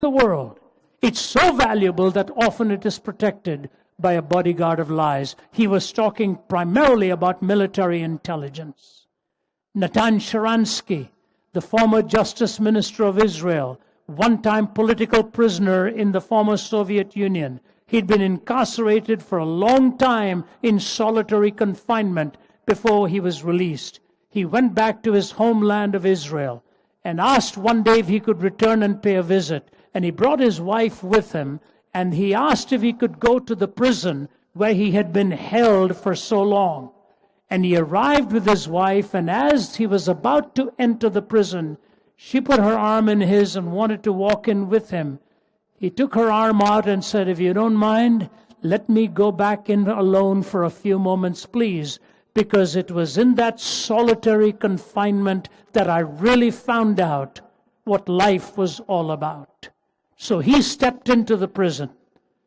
the world. It's so valuable that often it is protected by a bodyguard of lies. He was talking primarily about military intelligence. Natan Sharansky, the former Justice Minister of Israel, one-time political prisoner in the former Soviet Union. He'd been incarcerated for a long time in solitary confinement before he was released. He went back to his homeland of Israel and asked one day if he could return and pay a visit. And he brought his wife with him, and he asked if he could go to the prison where he had been held for so long. And he arrived with his wife, and as he was about to enter the prison, she put her arm in his and wanted to walk in with him. He took her arm out and said, "If you don't mind, let me go back in alone for a few moments, please," because it was in that solitary confinement that I really found out what life was all about. So he stepped into the prison,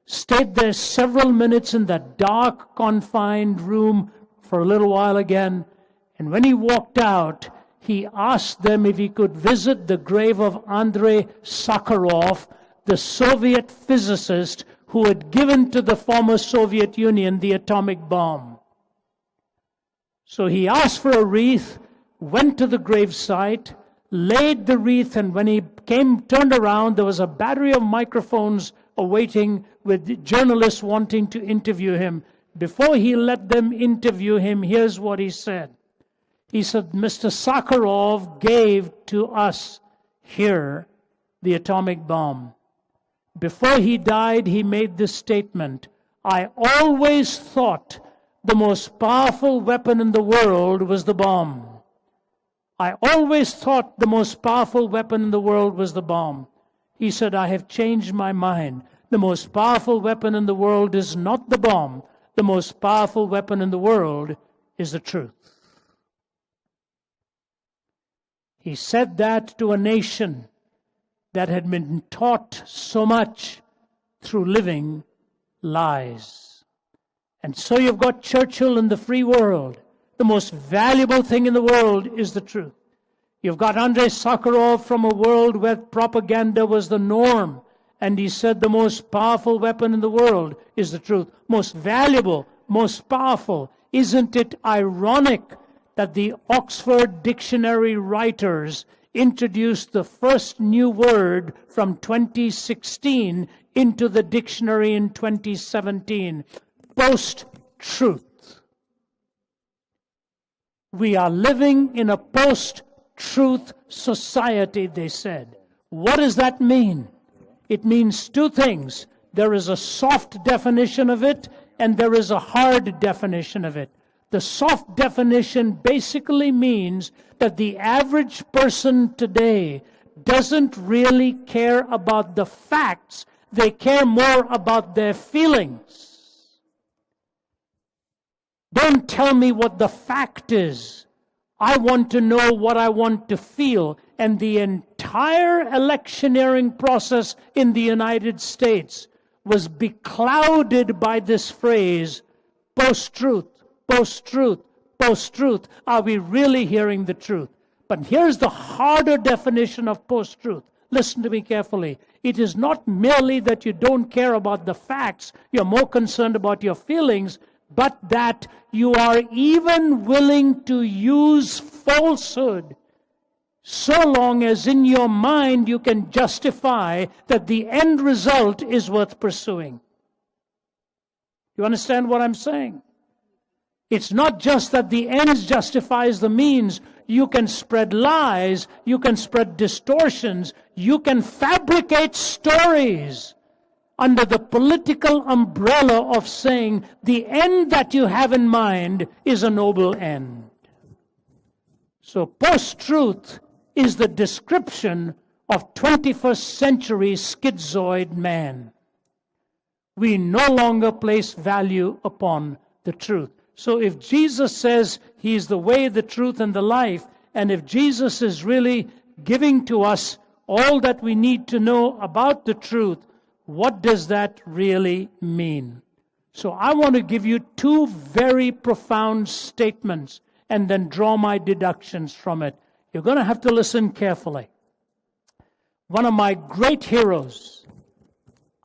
stayed there several minutes in that dark, confined room for a little while again, and when he walked out, he asked them if he could visit the grave of Andrei Sakharov, the Soviet physicist who had given to the former Soviet Union the atomic bomb. So he asked for a wreath, went to the gravesite, laid the wreath, and when he turned around, there was a battery of microphones awaiting with journalists wanting to interview him. Before he let them interview him, here's what he said. He said, "Mr. Sakharov gave to us here the atomic bomb. Before he died, he made this statement: I always thought the most powerful weapon in the world was the bomb. I always thought the most powerful weapon in the world was the bomb." He said, "I have changed my mind. The most powerful weapon in the world is not the bomb. The most powerful weapon in the world is the truth." He said that to a nation that had been taught so much through living lies. And so you've got Churchill in the free world. The most valuable thing in the world is the truth. You've got Andrei Sakharov from a world where propaganda was the norm. And he said the most powerful weapon in the world is the truth. Most valuable, most powerful. Isn't it ironic that the Oxford Dictionary writers introduced the first new word from 2016 into the dictionary in 2017? Post-truth. We are living in a post-truth society, they said. What does that mean? It means two things. There is a soft definition of it, and there is a hard definition of it. The soft definition basically means that the average person today doesn't really care about the facts. They care more about their feelings. Don't tell me what the fact is. I want to know what I want to feel. And the entire electioneering process in the United States was beclouded by this phrase, post-truth, post-truth, post-truth. Are we really hearing the truth? But here's the harder definition of post-truth. Listen to me carefully. It is not merely that you don't care about the facts, you're more concerned about your feelings, but that you are even willing to use falsehood so long as in your mind you can justify that the end result is worth pursuing. You understand what I'm saying? It's not just that the ends justifies the means. You can spread lies, you can spread distortions, you can fabricate stories under the political umbrella of saying the end that you have in mind is a noble end. So post-truth is the description of 21st century schizoid man. We no longer place value upon the truth. So if Jesus says he is the way, the truth, and the life, and if Jesus is really giving to us all that we need to know about the truth, what does that really mean? So I want to give you two very profound statements and then draw my deductions from it. You're going to have to listen carefully. One of my great heroes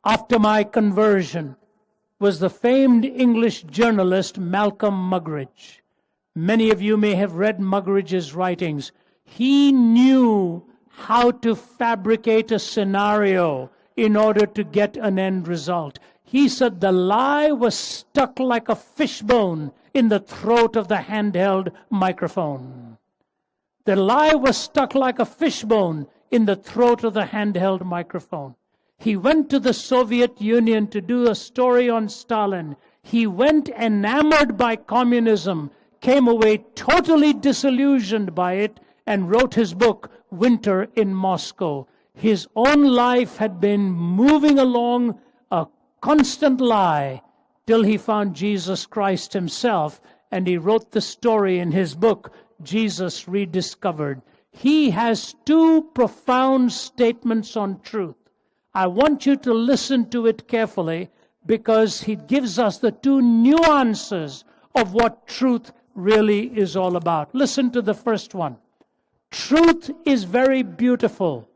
after my conversion was the famed English journalist Malcolm Muggeridge. Many of you may have read Muggeridge's writings. He knew how to fabricate a scenario in order to get an end result. He said the lie was stuck like a fishbone in the throat of the handheld microphone. The lie was stuck like a fishbone in the throat of the handheld microphone. He went to the Soviet Union to do a story on Stalin. He went enamored by communism, came away totally disillusioned by it, and wrote his book, Winter in Moscow. His own life had been moving along a constant lie till he found Jesus Christ himself, and he wrote the story in his book, Jesus Rediscovered. He has two profound statements on truth. I want you to listen to it carefully because he gives us the two nuances of what truth really is all about. Listen to the first one. Truth is very beautiful,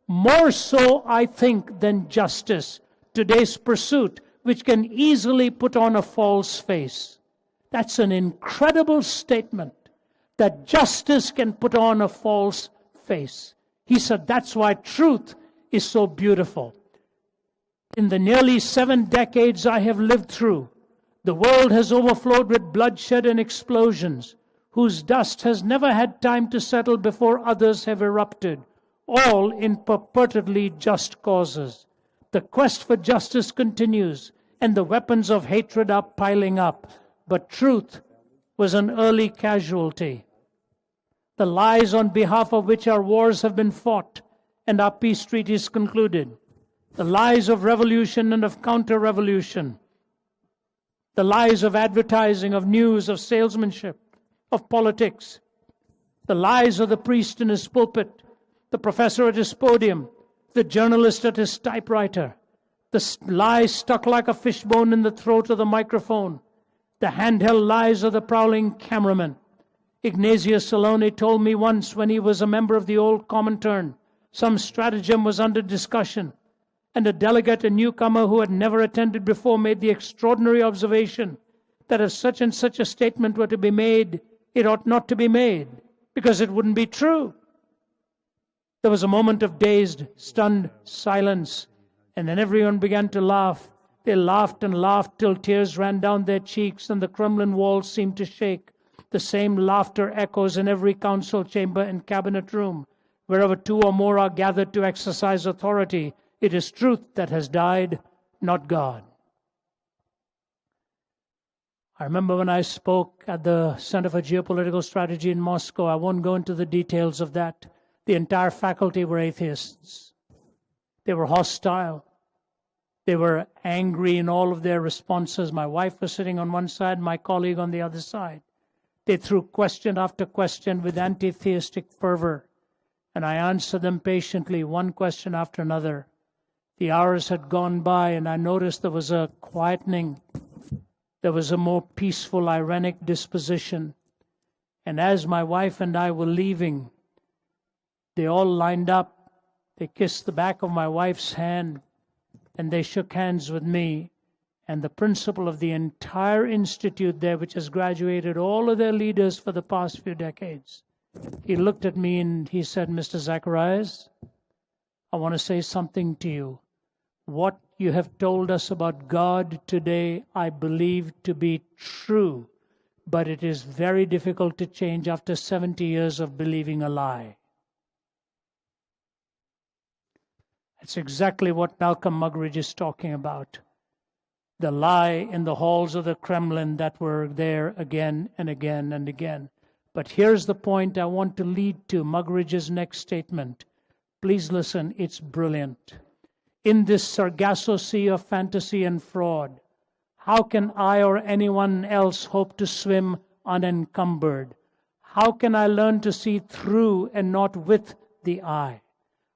more so, I think, than justice, today's pursuit, which can easily put on a false face. That's an incredible statement, that justice can put on a false face. He said that's why truth is so beautiful. In the nearly 7 decades I have lived through, the world has overflowed with bloodshed and explosions, whose dust has never had time to settle before others have erupted, all in purportedly just causes. The quest for justice continues, and the weapons of hatred are piling up, but truth was an early casualty. The lies on behalf of which our wars have been fought and our peace treaties concluded, the lies of revolution and of counter-revolution, the lies of advertising, of news, of salesmanship, of politics, the lies of the priest in his pulpit, the professor at his podium, the journalist at his typewriter, the lies stuck like a fishbone in the throat of the microphone, the handheld lies of the prowling cameraman. Ignatius Saloni told me once when he was a member of the old Comintern, some stratagem was under discussion, and a delegate, a newcomer who had never attended before, made the extraordinary observation that if such and such a statement were to be made, it ought not to be made, because it wouldn't be true. There was a moment of dazed, stunned silence, and then everyone began to laugh. They laughed and laughed till tears ran down their cheeks and the Kremlin walls seemed to shake. The same laughter echoes in every council chamber and cabinet room. Wherever 2 or more are gathered to exercise authority, it is truth that has died, not God. I remember when I spoke at the Center for Geopolitical Strategy in Moscow. I won't go into the details of that. The entire faculty were atheists. They were hostile. They were angry in all of their responses. My wife was sitting on one side, my colleague on the other side. They threw question after question with anti-theistic fervor, and I answered them patiently, one question after another. The hours had gone by, and I noticed there was a quietening. There was a more peaceful, ironic disposition. And as my wife and I were leaving, they all lined up. They kissed the back of my wife's hand, and they shook hands with me. And the principal of the entire institute there, which has graduated all of their leaders for the past few decades, he looked at me and he said, Mr. Zacharias, I want to say something to you. What you have told us about God today, I believe to be true, but it is very difficult to change after 70 years of believing a lie. That's exactly what Malcolm Muggeridge is talking about. The lie in the halls of the Kremlin that were there again and again and again. But here's the point I want to lead to, Muggeridge's next statement. Please listen, it's brilliant. In this Sargasso Sea of fantasy and fraud, how can I or anyone else hope to swim unencumbered? How can I learn to see through and not with the eye?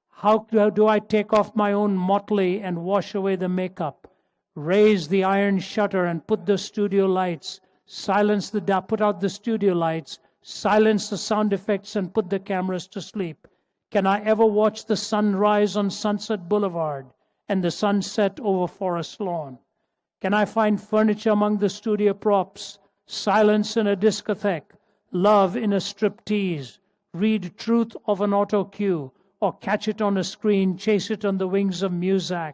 How do I take off my own motley and wash away the makeup, raise the iron shutter and put the studio lights, put out the studio lights, silence the sound effects and put the cameras to sleep? Can I ever watch the sunrise on Sunset Boulevard and the sunset over Forest Lawn? Can I find furniture among the studio props, silence in a discotheque, love in a striptease, read truth of an auto cue, or catch it on a screen, chase it on the wings of Muzak?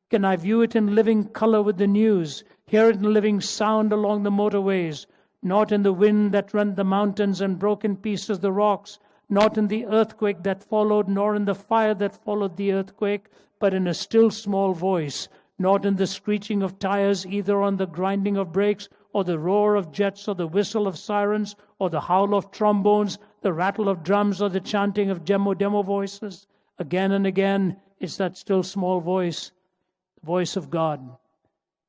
Can I view it in living color with the news, hear it in living sound along the motorways, not in the wind that rent the mountains and broke in pieces the rocks, not in the earthquake that followed, nor in the fire that followed the earthquake, but in a still small voice, not in the screeching of tires, either on the grinding of brakes, or the roar of jets, or the whistle of sirens, or the howl of trombones, the rattle of drums, or the chanting of demo voices. Again and again, it's that still small voice, the voice of God,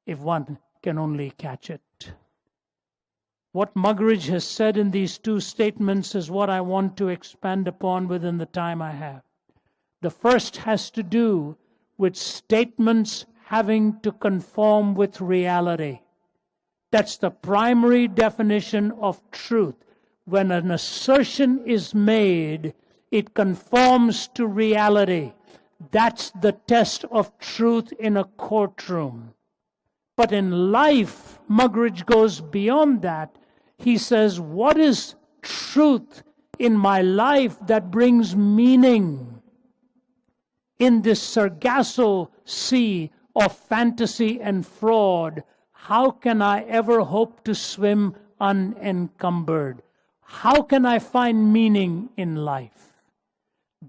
if one can only catch it. What Muggeridge has said in these two statements is what I want to expand upon within the time I have. The first has to do with statements having to conform with reality. That's the primary definition of truth. When an assertion is made, it conforms to reality. That's the test of truth in a courtroom. But in life, Muggeridge goes beyond that. He says, what is truth in my life that brings meaning in this Sargasso sea of fantasy and fraud? How can I ever hope to swim unencumbered? How can I find meaning in life?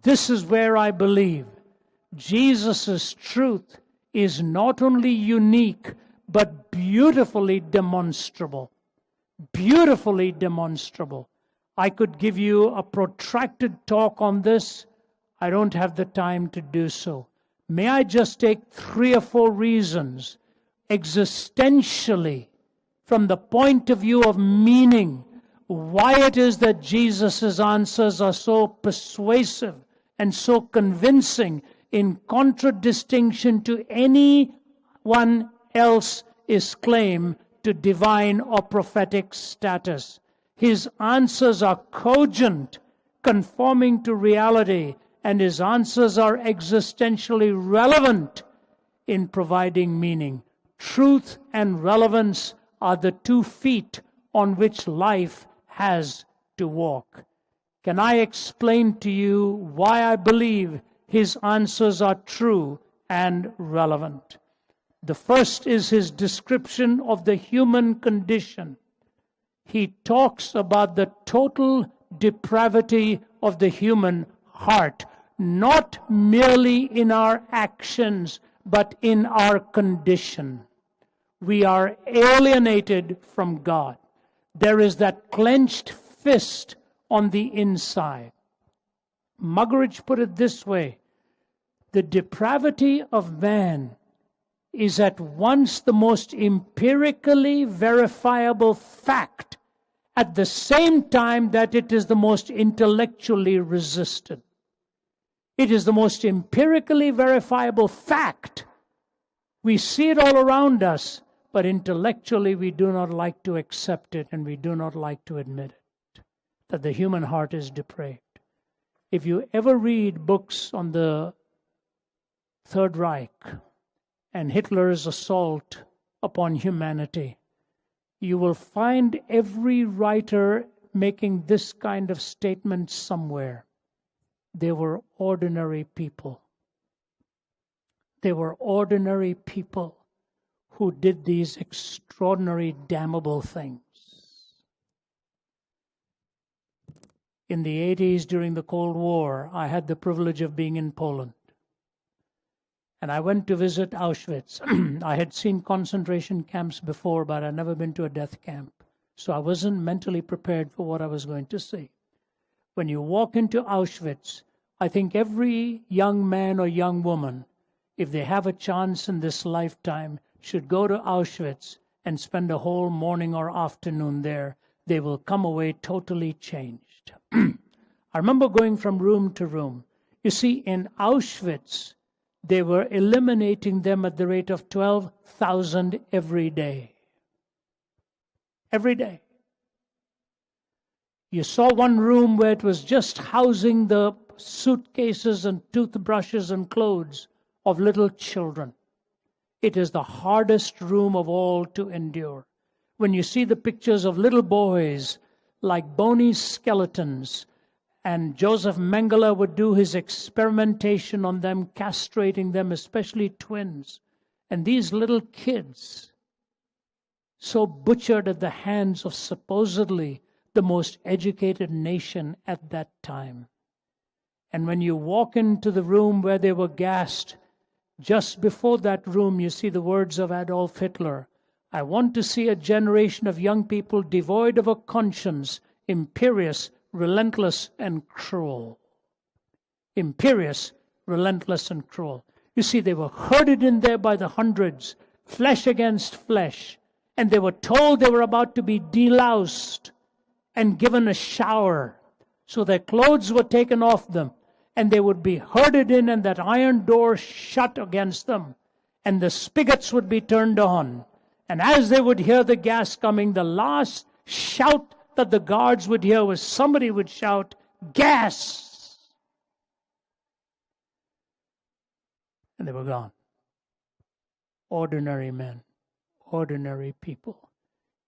This is where I believe Jesus' truth is not only unique, but beautifully demonstrable. Beautifully demonstrable. I could give you a protracted talk on this. I don't have the time to do so. May I just take 3 or 4 reasons existentially, from the point of view of meaning, why it is that Jesus' answers are so persuasive and so convincing, in contradistinction to anyone else's claim to divine or prophetic status. His answers are cogent, conforming to reality, and his answers are existentially relevant in providing meaning. Truth and relevance are the 2 feet on which life has to walk. Can I explain to you why I believe his answers are true and relevant? The first is his description of the human condition. He talks about the total depravity of the human heart, not merely in our actions, but in our condition. We are alienated from God. There is that clenched fist on the inside. Muggeridge put it this way: the depravity of man is at once the most empirically verifiable fact, at the same time that it is the most intellectually resisted. It is the most empirically verifiable fact. We see it all around us, but intellectually we do not like to accept it, and we do not like to admit it, that the human heart is depraved. If you ever read books on the Third Reich and Hitler's assault upon humanity, you will find every writer making this kind of statement somewhere. They were ordinary people. They were ordinary people who did these extraordinary, damnable things. In the 80s, during the Cold War, I had the privilege of being in Poland. And I went to visit Auschwitz. I had seen concentration camps before, but I'd never been to a death camp. So I wasn't mentally prepared for what I was going to see. When you walk into Auschwitz, I think every young man or young woman, if they have a chance in this lifetime, should go to Auschwitz and spend a whole morning or afternoon there. They will come away totally changed. I remember going from room to room. You see, in Auschwitz, they were eliminating them at the rate of 12,000 every day. Every day. You saw one room where it was just housing the suitcases and toothbrushes and clothes of little children. It is the hardest room of all to endure. When you see the pictures of little boys like bony skeletons, and Joseph Mengele would do his experimentation on them, castrating them, especially twins. And these little kids, so butchered at the hands of supposedly the most educated nation at that time. And when you walk into the room where they were gassed, just before that room, you see the words of Adolf Hitler. I want to see a generation of young people devoid of a conscience, imperious, relentless, and cruel. Imperious, relentless, and cruel. You see, they were herded in there by the hundreds, flesh against flesh, and they were told they were about to be deloused and given a shower. So their clothes were taken off them, and they would be herded in, and that iron door shut against them, and the spigots would be turned on. And as they would hear the gas coming, the last shout that the guards would hear was somebody would shout, "Gas!" And they were gone. Ordinary men, ordinary people.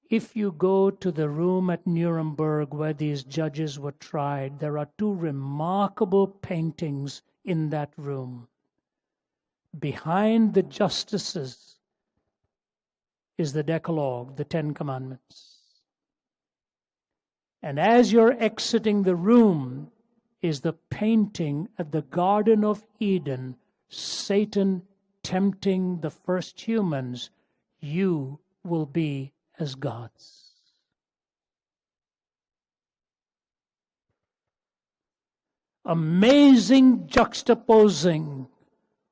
If you go to the room at Nuremberg where these judges were tried, there are two remarkable paintings in that room. Behind the justices is the Decalogue, the Ten Commandments. And as you're exiting the room is the painting at the Garden of Eden, Satan tempting the first humans. You will be as gods. Amazing juxtaposing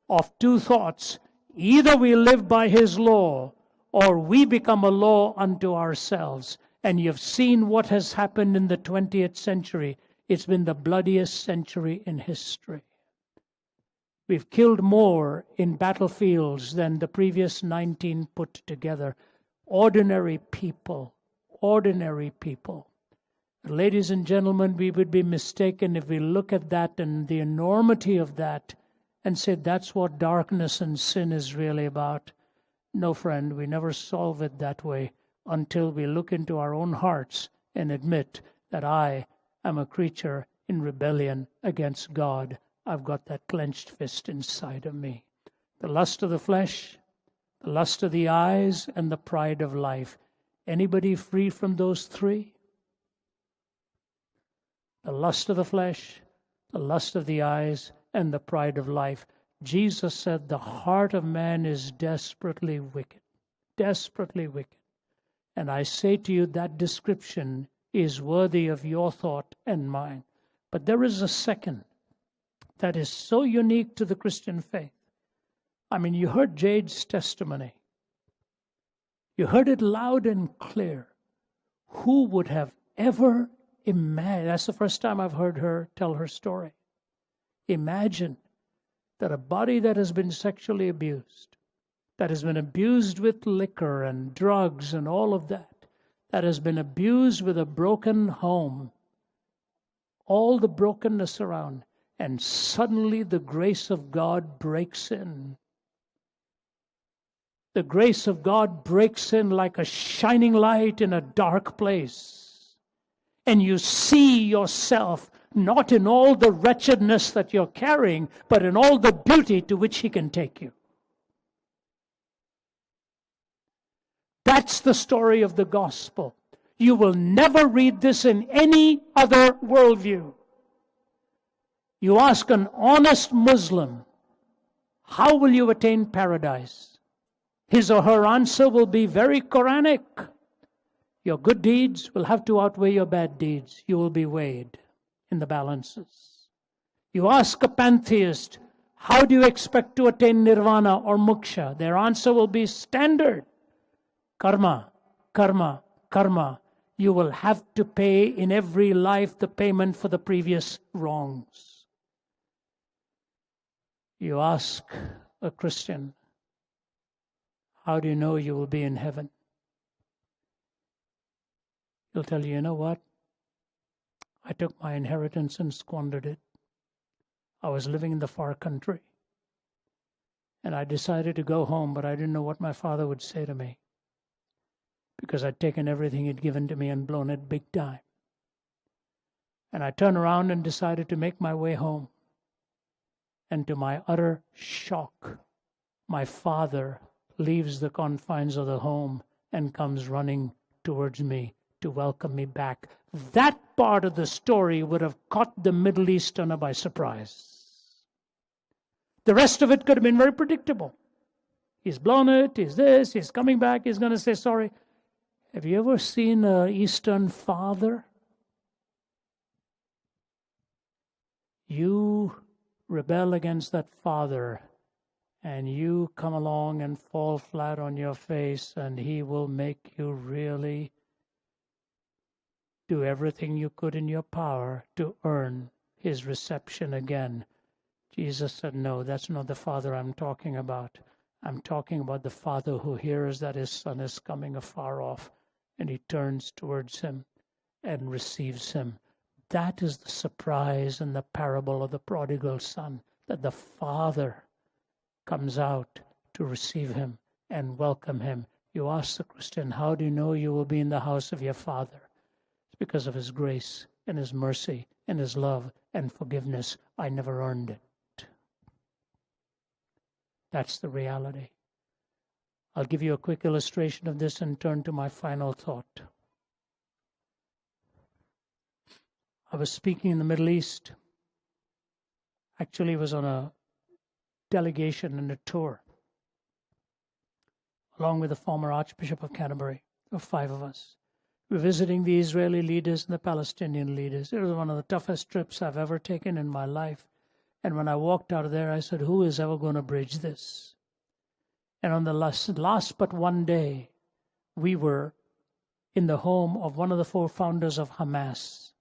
of two thoughts. Either we live by his law, or we become a law unto ourselves. And you've seen what has happened in the 20th century. It's been the bloodiest century in history. We've killed more in battlefields than the previous 19 put together. Ordinary people, ordinary people. Ladies and gentlemen, we would be mistaken if we look at that and the enormity of that and say that's what darkness and sin is really about. No, friend, we never solve it that way until we look into our own hearts and admit that I am a creature in rebellion against God. I've got that clenched fist inside of me. The lust of the flesh, the lust of the eyes, and the pride of life. Anybody free from those three? The lust of the flesh, the lust of the eyes, and the pride of life. Jesus said the heart of man is desperately wicked. Desperately wicked. And I say to you that description is worthy of your thought and mine. But there is a second that is so unique to the Christian faith. I mean, you heard Jade's testimony. You heard it loud and clear. Who would have ever imagined? That's the first time I've heard her tell her story. Imagine that a body that has been sexually abused, that has been abused with liquor and drugs and all of that, that has been abused with a broken home, all the brokenness around, and suddenly the grace of God breaks in. The grace of God breaks in like a shining light in a dark place. And you see yourself not in all the wretchedness that you're carrying, but in all the beauty to which He can take you. That's the story of the gospel. You will never read this in any other worldview. You ask an honest Muslim, how will you attain paradise? His or her answer will be very Quranic. Your good deeds will have to outweigh your bad deeds. You will be weighed in the balances. You ask a pantheist, how do you expect to attain nirvana or moksha? Their answer will be standard. Karma, karma, karma. You will have to pay in every life the payment for the previous wrongs. You ask a Christian, how do you know you will be in heaven? He'll tell you, you know what? I took my inheritance and squandered it. I was living in the far country. And I decided to go home, but I didn't know what my father would say to me, because I'd taken everything he'd given to me and blown it big time. And I turned around and decided to make my way home. And to my utter shock, my father leaves the confines of the home and comes running towards me to welcome me back. That part of the story would have caught the Middle Easterner by surprise. The rest of it could have been very predictable. He's blown it, he's this, he's coming back, he's going to say sorry. Have you ever seen an Eastern father? You rebel against that father, and you come along and fall flat on your face, and he will make you really do everything you could in your power to earn his reception again. Jesus said, no, that's not the Father I'm talking about. I'm talking about the Father who hears that his Son is coming afar off, and he turns towards him and receives him. That is the surprise in the parable of the prodigal son, that the Father comes out to receive him and welcome him. You ask the Christian, how do you know you will be in the house of your Father? It's because of his grace and his mercy and his love and forgiveness. I never earned it. That's the reality. I'll give you a quick illustration of this and turn to my final thought. I was speaking in the Middle East. Actually, I was on a delegation and a tour, along with the former Archbishop of Canterbury. There were 5 of us. We were visiting the Israeli leaders and the Palestinian leaders. It was one of the toughest trips I've ever taken in my life. And when I walked out of there, I said, who is ever going to bridge this? And on the last but one day, we were in the home of one of the 4 founders of Hamas.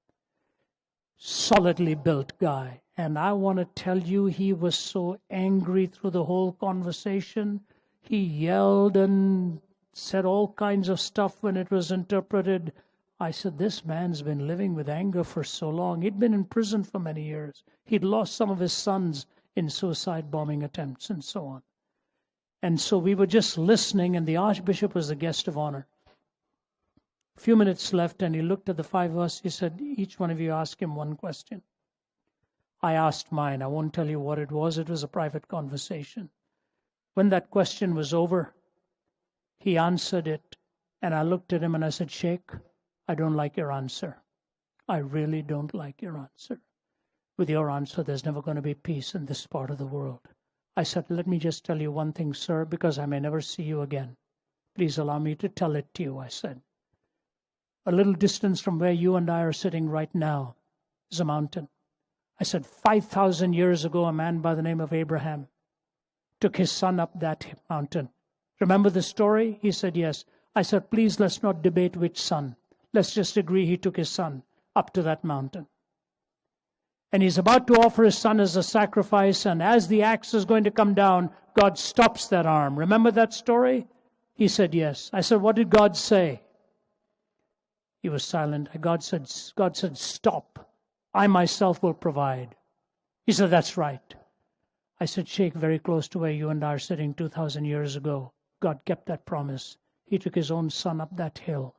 Solidly built guy. And I want to tell you, he was so angry through the whole conversation. He yelled and said all kinds of stuff when it was interpreted. I said, this man's been living with anger for so long. He'd been in prison for many years. He'd lost some of his sons in suicide bombing attempts and so on. And so we were just listening, and the Archbishop was the guest of honor. A few minutes left, and he looked at the 5 of us. He said, each one of you ask him one question. I asked mine. I won't tell you what it was. It was a private conversation. When that question was over, he answered it, and I looked at him and I said, Sheikh, I don't like your answer. I really don't like your answer. With your answer, there's never going to be peace in this part of the world. I said, let me just tell you one thing, sir, because I may never see you again. Please allow me to tell it to you, I said. A little distance from where you and I are sitting right now is a mountain. I said, 5,000 years ago, a man by the name of Abraham took his son up that mountain. Remember the story? He said, yes. I said, please, let's not debate which son. Let's just agree he took his son up to that mountain. And he's about to offer his son as a sacrifice, and as the axe is going to come down, God stops that arm. Remember that story? He said, yes. I said, what did God say? He was silent. God said, stop. I myself will provide. He said, that's right. I said, Sheikh, very close to where you and I are sitting 2,000 years ago, God kept that promise. He took his own son up that hill,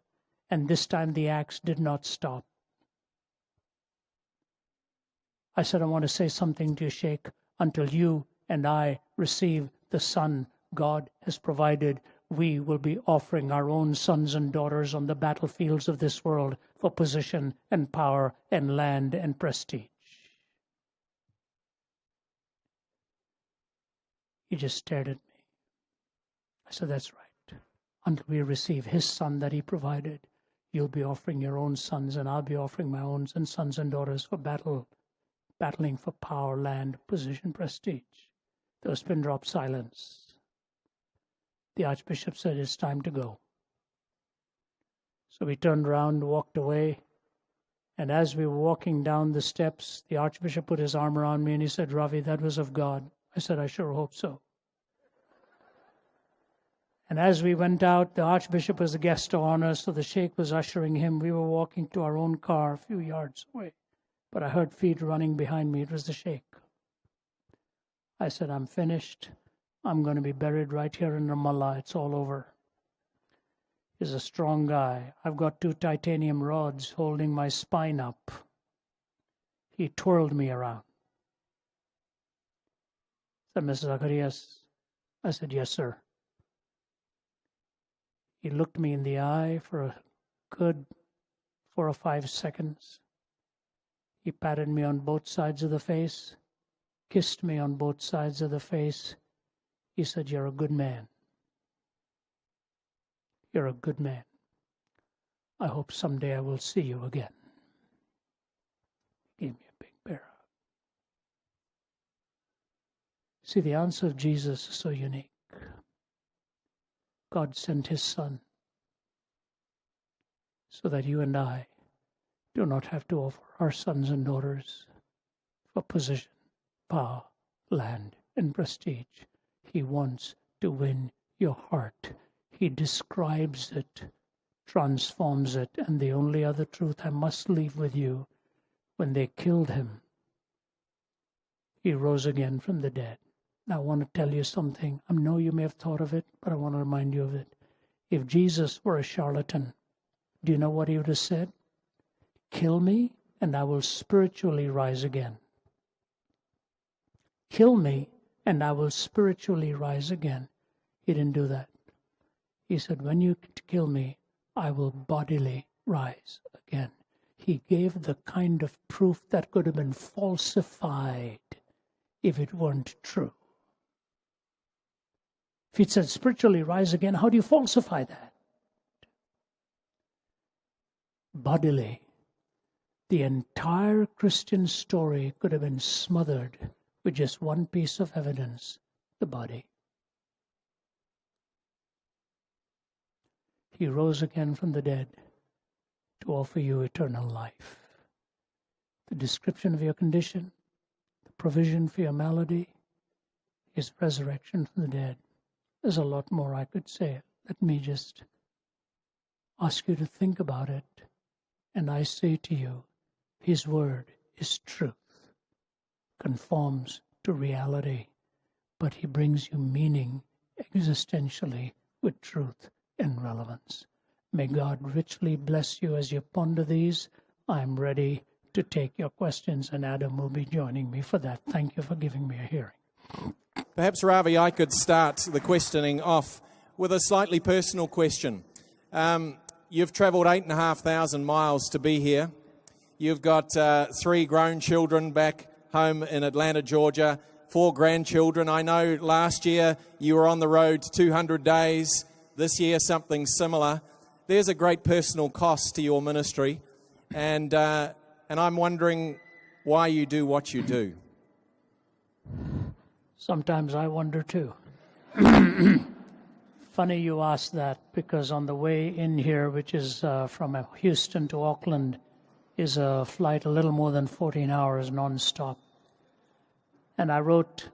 and this time the axe did not stop. I said, I want to say something to you, Sheikh. Until you and I receive the son God has provided, we will be offering our own sons and daughters on the battlefields of this world for position and power and land and prestige. He just stared at me. I said, that's right. Until we receive his son that he provided, you'll be offering your own sons, and I'll be offering my own sons and daughters for battling for power, land, position, prestige. There was pin-drop silence. The Archbishop said, it's time to go. So we turned around, walked away, and as we were walking down the steps, the Archbishop put his arm around me and he said, Ravi, that was of God. I said, I sure hope so. And as we went out, the Archbishop was the guest of honor, so the Sheikh was ushering him. We were walking to our own car a few yards away. But I heard feet running behind me. It was the Sheikh. I said, I'm finished. I'm going to be buried right here in Ramallah. It's all over. He's a strong guy. I've got 2 titanium rods holding my spine up. He twirled me around. Said, Mr. Zacharias. I said, yes, sir. He looked me in the eye for a good 4 or 5 seconds. He patted me on both sides of the face, kissed me on both sides of the face. He said, you're a good man. You're a good man. I hope someday I will see you again. He gave me a big bear hug. See, the answer of Jesus is so unique. God sent his Son so that you and I do not have to offer our sons and daughters for position, power, land, and prestige. He wants to win your heart. He describes it, transforms it, and the only other truth I must leave with you, when they killed him, he rose again from the dead. Now I want to tell you something. I know you may have thought of it, but I want to remind you of it. If Jesus were a charlatan, do you know what he would have said? Kill me, and I will spiritually rise again. Kill me, and I will spiritually rise again. He didn't do that. He said, when you kill me, I will bodily rise again. He gave the kind of proof that could have been falsified if it weren't true. If it said spiritually rise again, how do you falsify that? Bodily. The entire Christian story could have been smothered with just one piece of evidence, the body. He rose again from the dead to offer you eternal life. The description of your condition, the provision for your malady, his resurrection from the dead. There's a lot more I could say. Let me just ask you to think about it. And I say to you, his word is truth, conforms to reality, but he brings you meaning existentially with truth and relevance. May God richly bless you as you ponder these. I'm ready to take your questions, and Adam will be joining me for that. Thank you for giving me a hearing. Perhaps, Ravi, I could start the questioning off with a slightly personal question. You've travelled 8,500 miles to be here. You've got 3 grown children back home in Atlanta, Georgia, 4 grandchildren. I know last year you were on the road 200 days. This year, something similar. There's a great personal cost to your ministry, and I'm wondering why you do what you do. Sometimes I wonder too. Funny you ask that, because on the way in here, which is from Houston to Auckland, is a flight a little more than 14 hours non-stop. And I wrote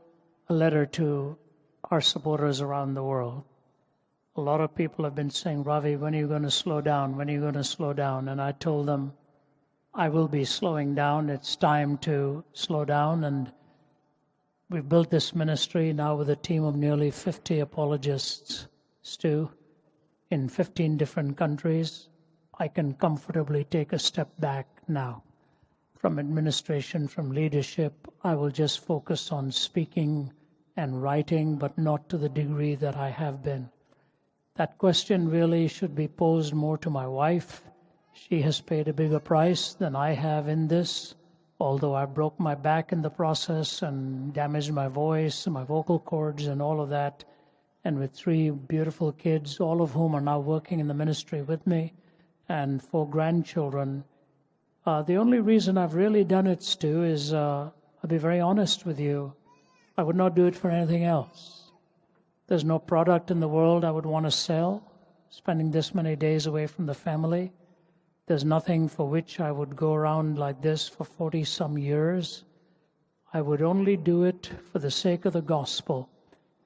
a letter to our supporters around the world. A lot of people have been saying, Ravi, when are you going to slow down? When are you going to slow down? And I told them, I will be slowing down. It's time to slow down. And we've built this ministry now with a team of nearly 50 apologists, Stu, in 15 different countries. I can comfortably take a step back now from administration, from leadership. I will just focus on speaking and writing, but not to the degree that I have been. That question really should be posed more to my wife. She has paid a bigger price than I have in this, although I broke my back in the process and damaged my voice and my vocal cords and all of that. And with 3 beautiful kids, all of whom are now working in the ministry with me, and 4 grandchildren. The only reason I've really done it, Stu, is I'll be very honest with you. I would not do it for anything else. There's no product in the world I would want to sell, spending this many days away from the family. There's nothing for which I would go around like this for 40-some years. I would only do it for the sake of the gospel.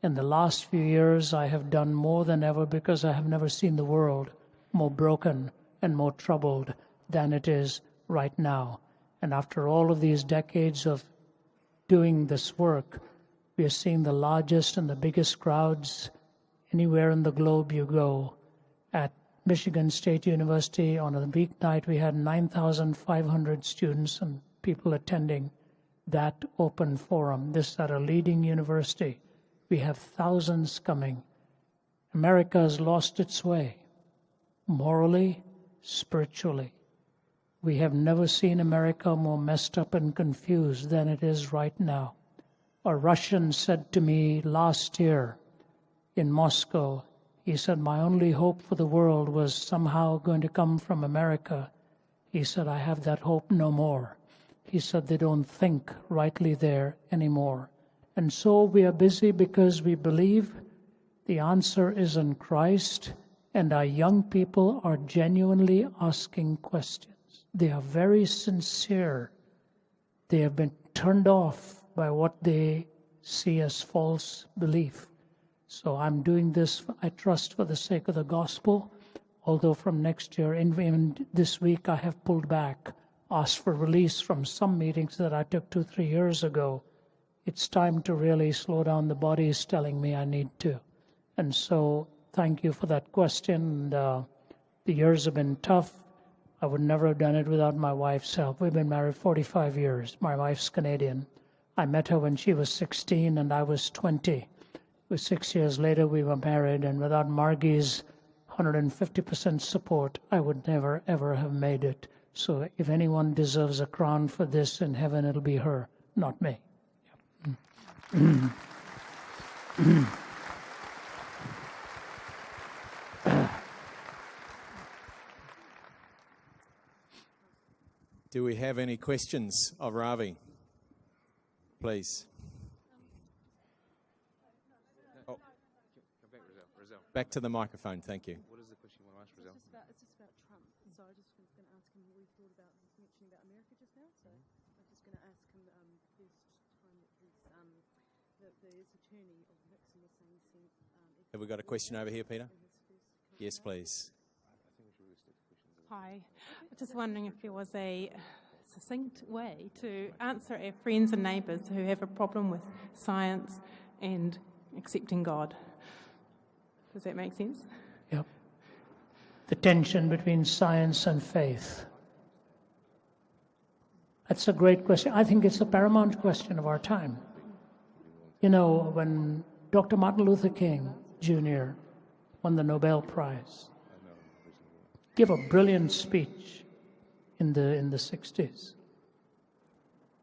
In the last few years, I have done more than ever, because I have never seen the world more broken and more troubled than it is right now. And after all of these decades of doing this work, We are seeing the largest and the biggest crowds anywhere in the globe you go. At Michigan State University, on a weeknight, we had 9,500 students and people attending that open forum. This is at a leading university. We have thousands coming. America has lost its way, morally, spiritually. We have never seen America more messed up and confused than it is right now. A Russian said to me last year in Moscow, he said, my only hope for the world was somehow going to come from America. He said, I have that hope no more. He said, they don't think rightly there anymore. And so we are busy because we believe the answer is in Christ, and our young people are genuinely asking questions. They are very sincere. They have been turned off by what they see as false belief. So I'm doing this, I trust, for the sake of the gospel, although from next year, even this week, I have pulled back, asked for release from some meetings that I took 2-3 years ago. It's time to really slow down. The body is telling me I need to. And so thank you for that question. The years have been tough. I would never have done it without my wife's help. We've been married 45 years. My wife's Canadian. I met her when she was 16 and I was 20. It was 6 years later we were married, and without Margie's 150% support, I would never, ever have made it. So if anyone deserves a crown for this in heaven, it'll be her, not me. Do we have any questions of Ravi? Please. Oh. Back to the microphone, thank you. What is the question you want to ask, Rizal? It's just about Trump. So I just was going to ask him what he thought about his mentioning about America just now. So I was just going to ask him the first time that his attorney of Nixon was saying he sent. Have we got a question over here, Peter? Yes, please. Hi. I'm just wondering if there was a succinct way to answer our friends and neighbours who have a problem with science and accepting God. Does that make sense? Yep. The tension between science and faith. That's a great question. I think it's a paramount question of our time. You know, when Dr. Martin Luther King Jr. won the Nobel Prize, gave a brilliant speech in the 60s.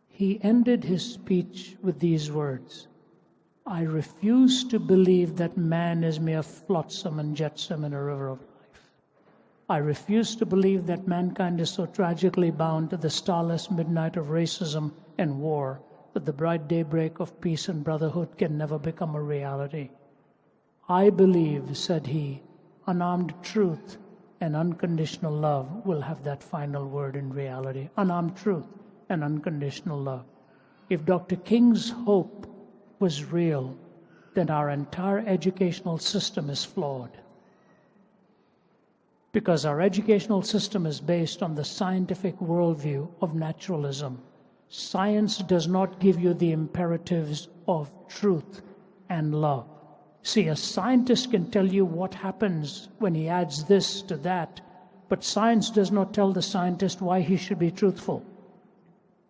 He ended his speech with these words: I refuse to believe that man is mere flotsam and jetsam in a river of life. I refuse to believe that mankind is so tragically bound to the starless midnight of racism and war that the bright daybreak of peace and brotherhood can never become a reality. I believe, said he, unarmed truth and unconditional love will have that final word in reality. Unarmed truth and unconditional love. If Dr. King's hope was real, then our entire educational system is flawed. Because our educational system is based on the scientific worldview of naturalism. Science does not give you the imperatives of truth and love. See, a scientist can tell you what happens when he adds this to that, but science does not tell the scientist why he should be truthful.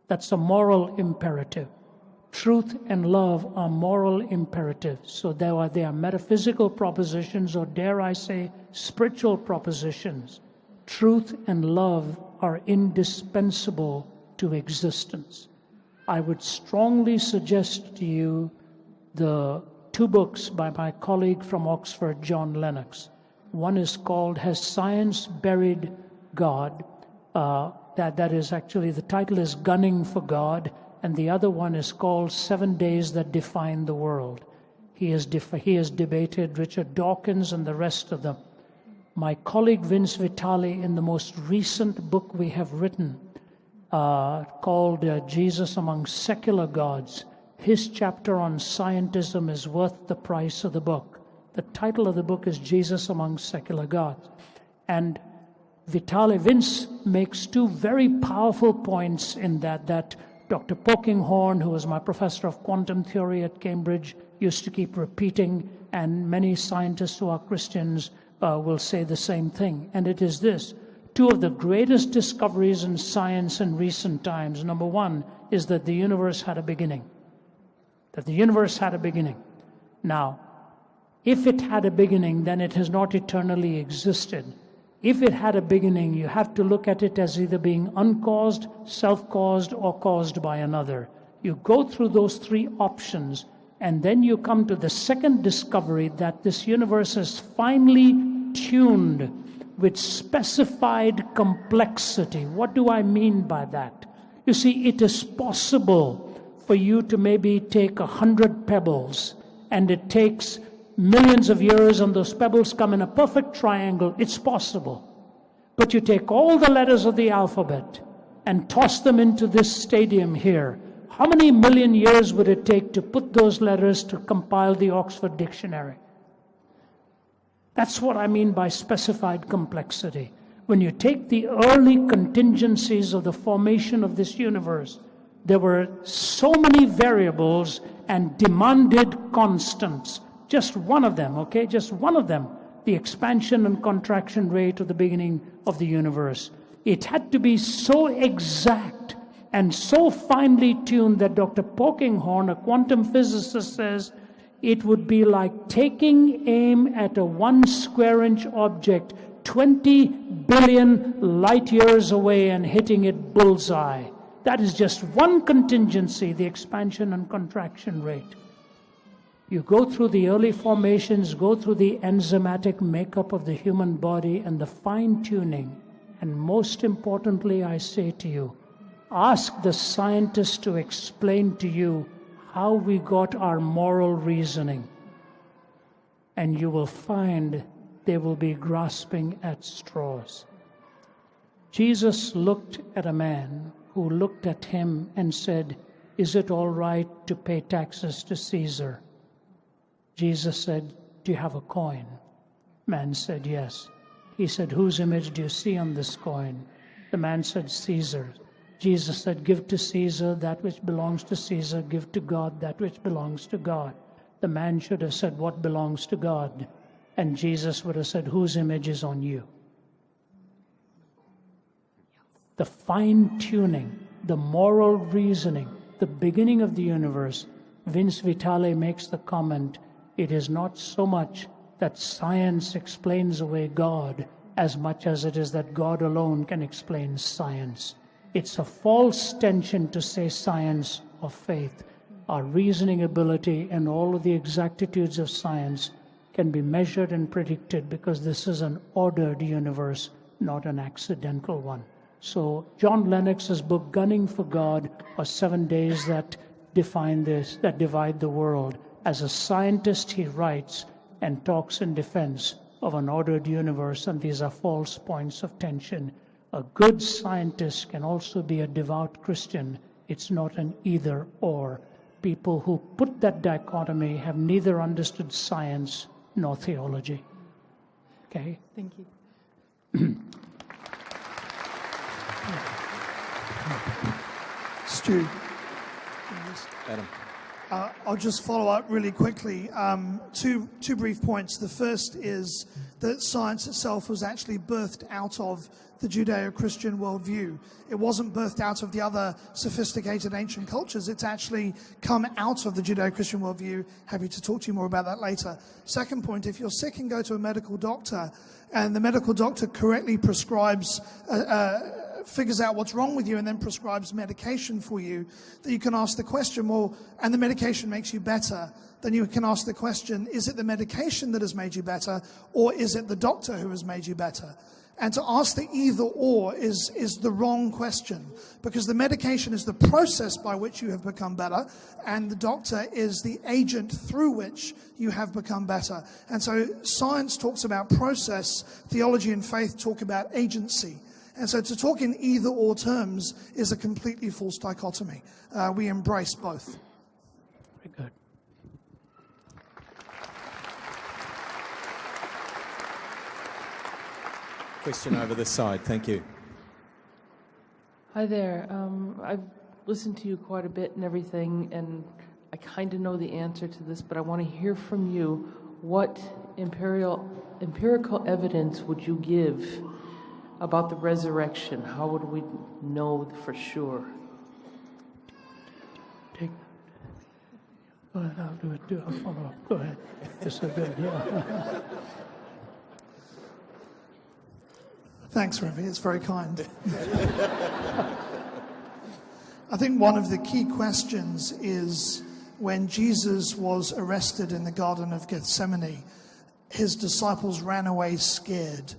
That's a moral imperative. Truth and love are moral imperatives. So they are metaphysical propositions, or dare I say, spiritual propositions. Truth and love are indispensable to existence. I would strongly suggest to you the 2 books by my colleague from Oxford, John Lennox. One is called Has Science Buried God? That is actually, the title is Gunning for God, and the other one is called 7 Days That Define the World. He has debated Richard Dawkins and the rest of them. My colleague Vince Vitale, in the most recent book we have written, called Jesus Among Secular Gods, his chapter on scientism is worth the price of the book. The title of the book is Jesus Among Secular Gods. And Vince makes 2 very powerful points in that Dr. Polkinghorne, who was my professor of quantum theory at Cambridge, used to keep repeating, and many scientists who are Christians will say the same thing. And it is this: two of the greatest discoveries in science in recent times. Number one is that the universe had a beginning. That the universe had a beginning. Now, if it had a beginning, then it has not eternally existed. If it had a beginning, you have to look at it as either being uncaused, self-caused, or caused by another. You go through those three options, and then you come to the second discovery, that this universe is finely tuned with specified complexity. What do I mean by that? You see, it is possible for you to maybe take 100 pebbles, and it takes millions of years, and those pebbles come in a perfect triangle. It's possible. But you take all the letters of the alphabet and toss them into this stadium here. How many million years would it take to put those letters to compile the Oxford Dictionary? That's what I mean by specified complexity. When you take the early contingencies of the formation of this universe, there were so many variables and demanded constants. Just one of them, okay? Just one of them, the expansion and contraction rate of the beginning of the universe. It had to be so exact and so finely tuned that Dr. Polkinghorne, a quantum physicist, says it would be like taking aim at a 1 square inch object 20 billion light years away and hitting it bullseye. That is just one contingency, the expansion and contraction rate. You go through the early formations, go through the enzymatic makeup of the human body and the fine-tuning. And most importantly, I say to you, ask the scientists to explain to you how we got our moral reasoning. And you will find they will be grasping at straws. Jesus looked at a man who looked at him and said, "Is it all right to pay taxes to Caesar?" Jesus said, "Do you have a coin?" Man said, "Yes." He said, "Whose image do you see on this coin?" The man said, "Caesar." Jesus said, "Give to Caesar that which belongs to Caesar. Give to God that which belongs to God." The man should have said, "What belongs to God?" And Jesus would have said, "Whose image is on you?" The fine-tuning, the moral reasoning, the beginning of the universe. Vince Vitale makes the comment, it is not so much that science explains away God as much as it is that God alone can explain science. It's a false tension to say science or faith. Our reasoning ability and all of the exactitudes of science can be measured and predicted because this is an ordered universe, not an accidental one. So John Lennox's book, Gunning for God, or 7 Days That Define This, that Divide the World. As a scientist, he writes and talks in defense of an ordered universe, and these are false points of tension. A good scientist can also be a devout Christian. It's not an either or. People who put that dichotomy have neither understood science nor theology. Okay? Thank you. Stu, Adam. I'll just follow up really quickly. Two brief points. The first is that science itself was actually birthed out of the Judeo-Christian worldview. It wasn't birthed out of the other sophisticated ancient cultures. It's actually come out of the Judeo-Christian worldview. Happy to talk to you more about that later. Second point, if you're sick and go to a medical doctor, and the medical doctor correctly prescribes figures out what's wrong with you and then prescribes medication for you, that you can ask the question, well, and the medication makes you better, then you can ask the question, is it the medication that has made you better, or is it the doctor who has made you better? And to ask the either or is the wrong question, because the medication is the process by which you have become better, and the doctor is the agent through which you have become better. And so science talks about process, theology and faith talk about agency. And so to talk in either or terms is a completely false dichotomy. We embrace both. Very good. Question over this side. Thank you. Hi there. listened to you quite a bit and everything, and I kind of know the answer to this, but I want to hear from you. What empirical evidence would you give about the resurrection? How would we know for sure? Take. Go ahead, I'll do it too. I'll follow up. Go ahead. You're so good, yeah. Thanks, Ravi. It's very kind. I think one of the key questions is when Jesus was arrested in the Garden of Gethsemane, his disciples ran away scared.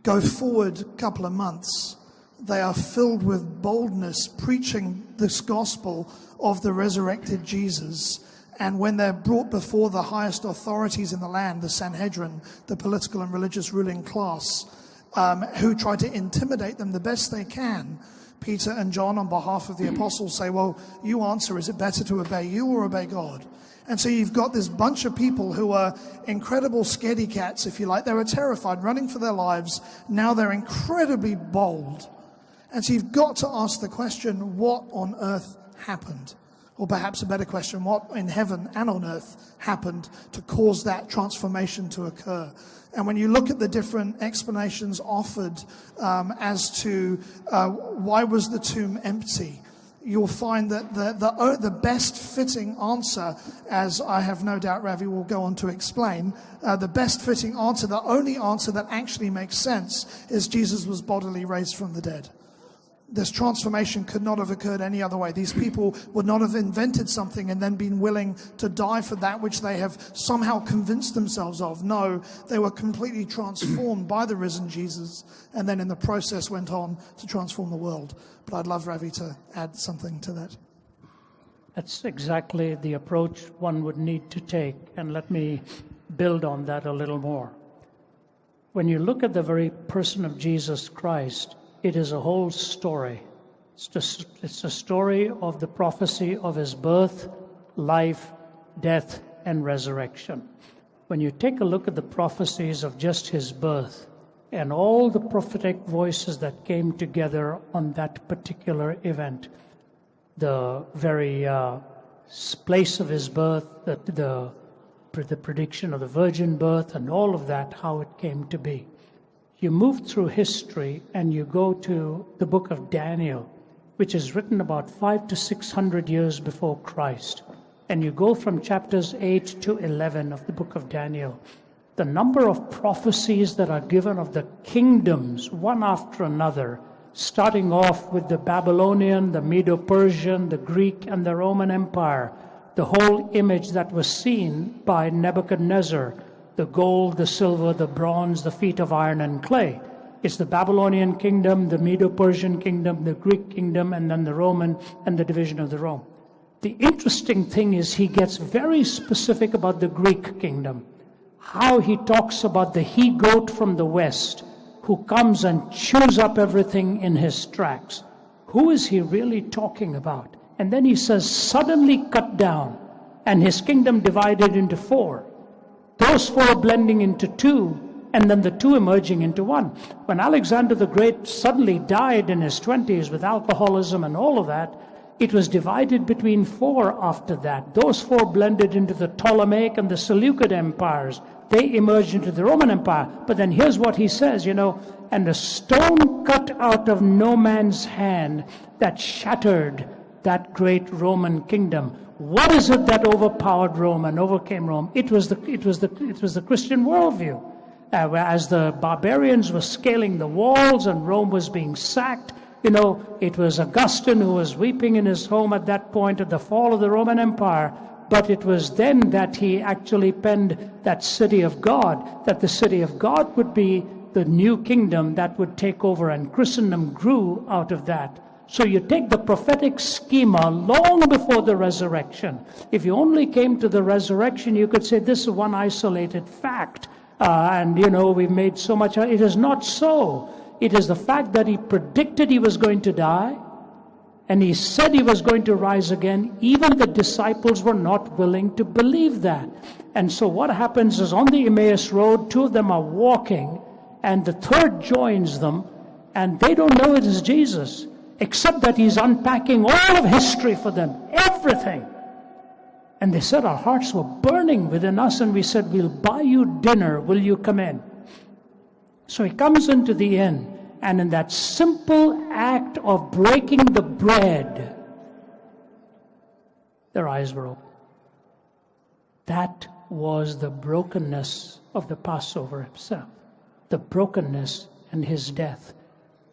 Go forward a couple of months, they are filled with boldness, preaching this gospel of the resurrected Jesus. And when they're brought before the highest authorities in the land, the Sanhedrin, the political and religious ruling class, who try to intimidate them the best they can, Peter and John, on behalf of the apostles, say, well, you answer, is it better to obey you or obey God? And so you've got this bunch of people who are incredible scaredy cats, if you like. They were terrified, running for their lives. Now they're incredibly bold. And so you've got to ask the question, what on earth happened? Or perhaps a better question, what in heaven and on earth happened to cause that transformation to occur? And when you look at the different explanations offered as to why was the tomb empty, you'll find that the best fitting answer, as I have no doubt Ravi will go on to explain, the best fitting answer, the only answer that actually makes sense, is Jesus was bodily raised from the dead. This transformation could not have occurred any other way. These people would not have invented something and then been willing to die for that which they have somehow convinced themselves of. No, they were completely transformed by the risen Jesus, and then in the process went on to transform the world. But I'd love Ravi to add something to that. That's exactly the approach one would need to take, and let me build on that a little more. When you look at the very person of Jesus Christ, it is a whole story. It's a story of the prophecy of his birth, life, death, and resurrection. When you take a look at the prophecies of just his birth and all the prophetic voices that came together on that particular event, the very place of his birth, the prediction of the virgin birth, and all of that, how it came to be. You move through history and you go to the book of Daniel, which is written about 500 to 600 years before Christ. And you go from chapters 8 to 11 of the book of Daniel. The number of prophecies that are given of the kingdoms, one after another, starting off with the Babylonian, the Medo-Persian, the Greek, and the Roman Empire, the whole image that was seen by Nebuchadnezzar, the gold, the silver, the bronze, the feet of iron and clay. It's the Babylonian kingdom, the Medo-Persian kingdom, the Greek kingdom, and then the Roman and the division of the Rome. The interesting thing is he gets very specific about the Greek kingdom. How he talks about the he-goat from the west who comes and chews up everything in his tracks. Who is he really talking about? And then he says, suddenly cut down, and his kingdom divided into four. Those four blending into two, and then the two emerging into one. When Alexander the Great suddenly died in his 20s with alcoholism and all of that, it was divided between four after that. Those four blended into the Ptolemaic and the Seleucid empires. They emerged into the Roman Empire. But then here's what he says, and a stone cut out of no man's hand that shattered that great Roman kingdom. What is it that overpowered Rome and overcame Rome? It was the Christian worldview. As the barbarians were scaling the walls and Rome was being sacked, it was Augustine who was weeping in his home at that point at the fall of the Roman Empire. But it was then that he actually penned that city of God, that the city of God would be the new kingdom that would take over, and Christendom grew out of that. So you take the prophetic schema long before the resurrection. If you only came to the resurrection, you could say this is one isolated fact. We've made so much. It is not so. It is the fact that he predicted he was going to die, and he said he was going to rise again. Even the disciples were not willing to believe that. And so what happens is on the Emmaus Road, two of them are walking, and the third joins them, and they don't know it is Jesus. except that he's unpacking all of history for them, everything. And they said our hearts were burning within us, and we said, we'll buy you dinner, will you come in? So he comes into the inn, and in that simple act of breaking the bread, their eyes were open. That was the brokenness of the Passover himself, the brokenness and his death.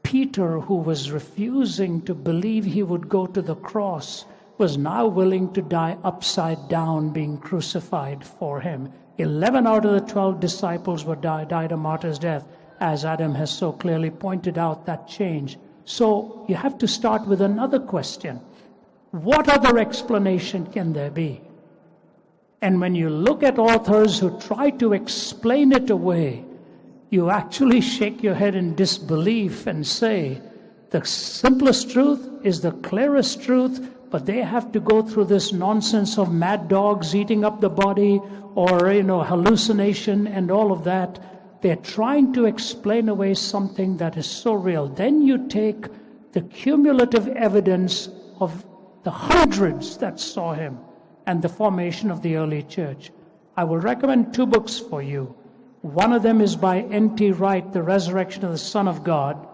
Peter, who was refusing to believe he would go to the cross, was now willing to die upside down, being crucified for him. 11 out of the 12 disciples were died a martyr's death, as Adam has so clearly pointed out that change. So you have to start with another question. What other explanation can there be? And when you look at authors who try to explain it away, you actually shake your head in disbelief and say, the simplest truth is the clearest truth, but they have to go through this nonsense of mad dogs eating up the body, or, hallucination and all of that. They're trying to explain away something that is so real. Then you take the cumulative evidence of the hundreds that saw him and the formation of the early church. I will recommend 2 books for you. One of them is by N.T. Wright, The Resurrection of the Son of God,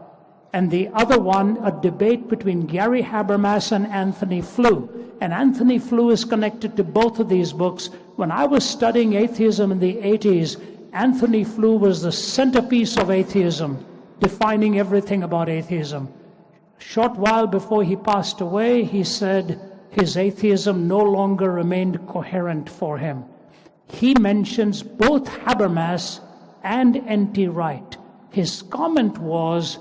and the other one, a debate between Gary Habermas and Anthony Flew. And Anthony Flew is connected to both of these books. When I was studying atheism in the 80s, Anthony Flew was the centerpiece of atheism, defining everything about atheism. A short while before he passed away, he said his atheism no longer remained coherent for him. He mentions both Habermas and N.T. Wright. His comment was,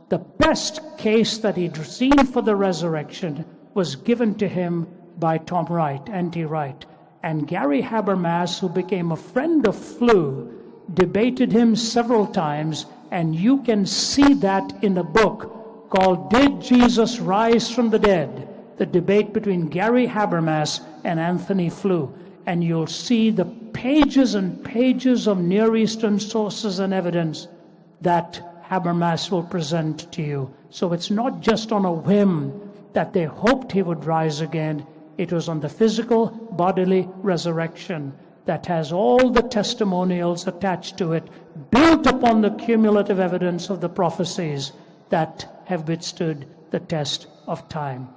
the best case that he'd seen for the resurrection was given to him by Tom Wright, N.T. Wright. And Gary Habermas, who became a friend of Flew, debated him several times, and you can see that in a book called Did Jesus Rise from the Dead? The debate between Gary Habermas and Anthony Flew. And you'll see the pages and pages of Near Eastern sources and evidence that Habermas will present to you. So it's not just on a whim that they hoped he would rise again. It was on the physical, bodily resurrection that has all the testimonials attached to it, built upon the cumulative evidence of the prophecies that have withstood the test of time.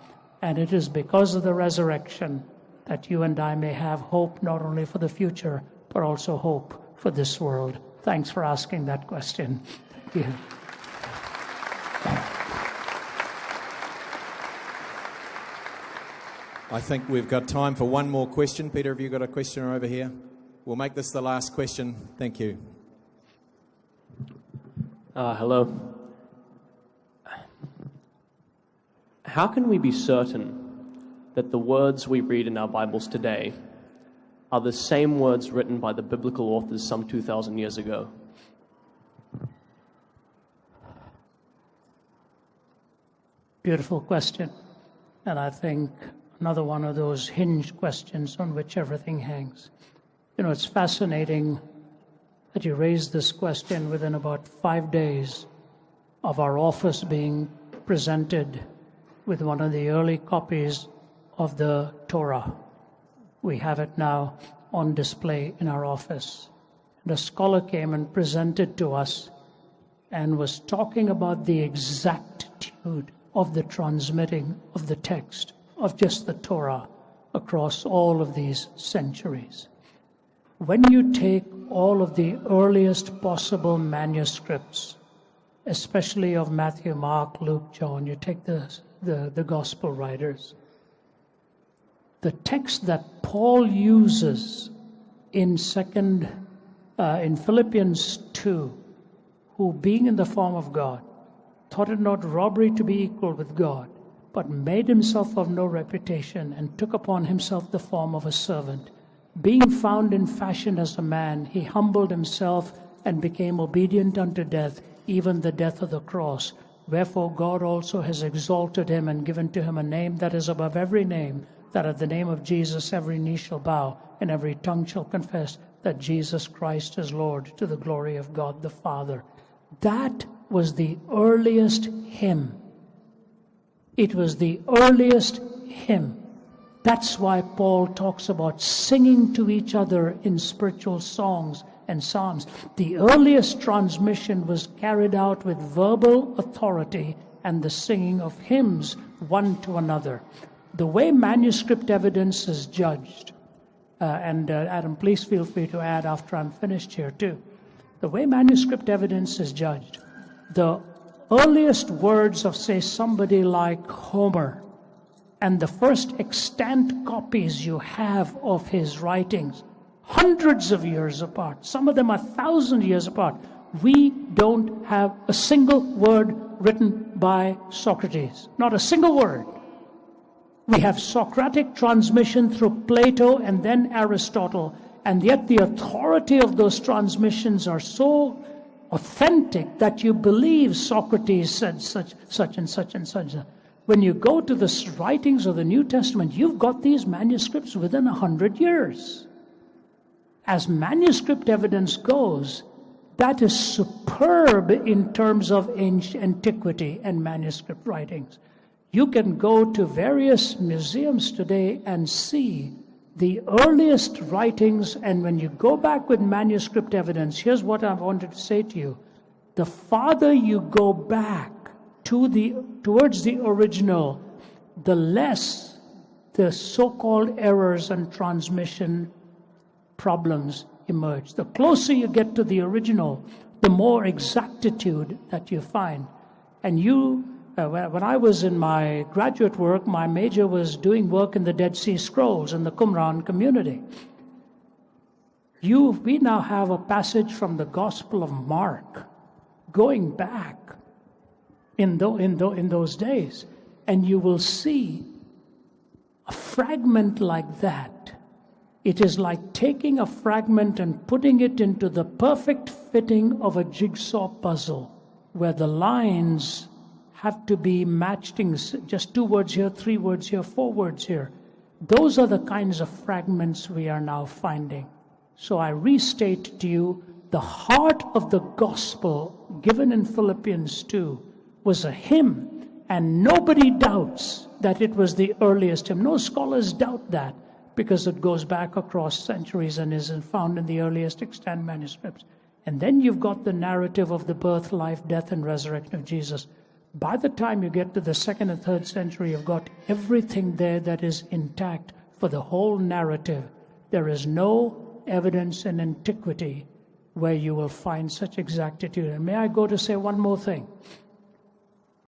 And it is because of the resurrection that you and I may have hope not only for the future, but also hope for this world. Thanks for asking that question. Thank you. I think we've got time for one more question. Peter, have you got a question over here? We'll make this the last question. Thank you. Hello. How can we be certain that the words we read in our Bibles today are the same words written by the biblical authors some 2,000 years ago? Beautiful question. And I think another one of those hinge questions on which everything hangs. It's fascinating that you raised this question within about 5 days of our office being presented with one of the early copies of the Torah. We have it now on display in our office. And a scholar came and presented to us and was talking about the exactitude of the transmitting of the text of just the Torah across all of these centuries. When you take all of the earliest possible manuscripts, especially of Matthew, Mark, Luke, John, you take the gospel writers, the text that Paul uses in Philippians 2, who being in the form of God, thought it not robbery to be equal with God, but made himself of no reputation, and took upon himself the form of a servant. Being found in fashion as a man, he humbled himself and became obedient unto death, even the death of the cross. Wherefore God also has exalted him and given to him a name that is above every name, that at the name of Jesus every knee shall bow, and every tongue shall confess that Jesus Christ is Lord, to the glory of God the Father. That was the earliest hymn It was the earliest hymn. That's why Paul talks about singing to each other in spiritual songs and psalms. The earliest transmission was carried out with verbal authority and the singing of hymns one to another. The way manuscript evidence is judged, and Adam, please feel free to add after I'm finished here too. The way manuscript evidence is judged, the earliest words of, say, somebody like Homer, and the first extant copies you have of his writings, hundreds of years apart, some of them 1,000 years apart, we don't have a single word written by Socrates. Not a single word. We have Socratic transmission through Plato and then Aristotle, and yet the authority of those transmissions are so authentic that you believe Socrates said such and such and such. When you go to the writings of the New Testament, you've got these manuscripts within 100 years. As manuscript evidence goes, that is superb in terms of antiquity and manuscript writings. You can go to various museums today and see the earliest writings, and when you go back with manuscript evidence, here's what I wanted to say to you. The farther you go back towards the original, the less the so-called errors and transmission problems emerge. The closer you get to the original, the more exactitude that you find. And when I was in my graduate work, my major was doing work in the Dead Sea Scrolls in the Qumran community. We now have a passage from the Gospel of Mark going back in those days, and you will see a fragment like that. It is like taking a fragment and putting it into the perfect fitting of a jigsaw puzzle, where the lines have to be matched, just 2 words here, 3 words here, 4 words here. Those are the kinds of fragments we are now finding. So I restate to you, the heart of the gospel given in Philippians 2 was a hymn, and nobody doubts that it was the earliest hymn. No scholars doubt that, because it goes back across centuries and is found in the earliest extant manuscripts. And then you've got the narrative of the birth, life, death, and resurrection of Jesus. By the time you get to the 2nd and 3rd century, you've got everything there that is intact for the whole narrative. There is no evidence in antiquity where you will find such exactitude. And may I go to say one more thing?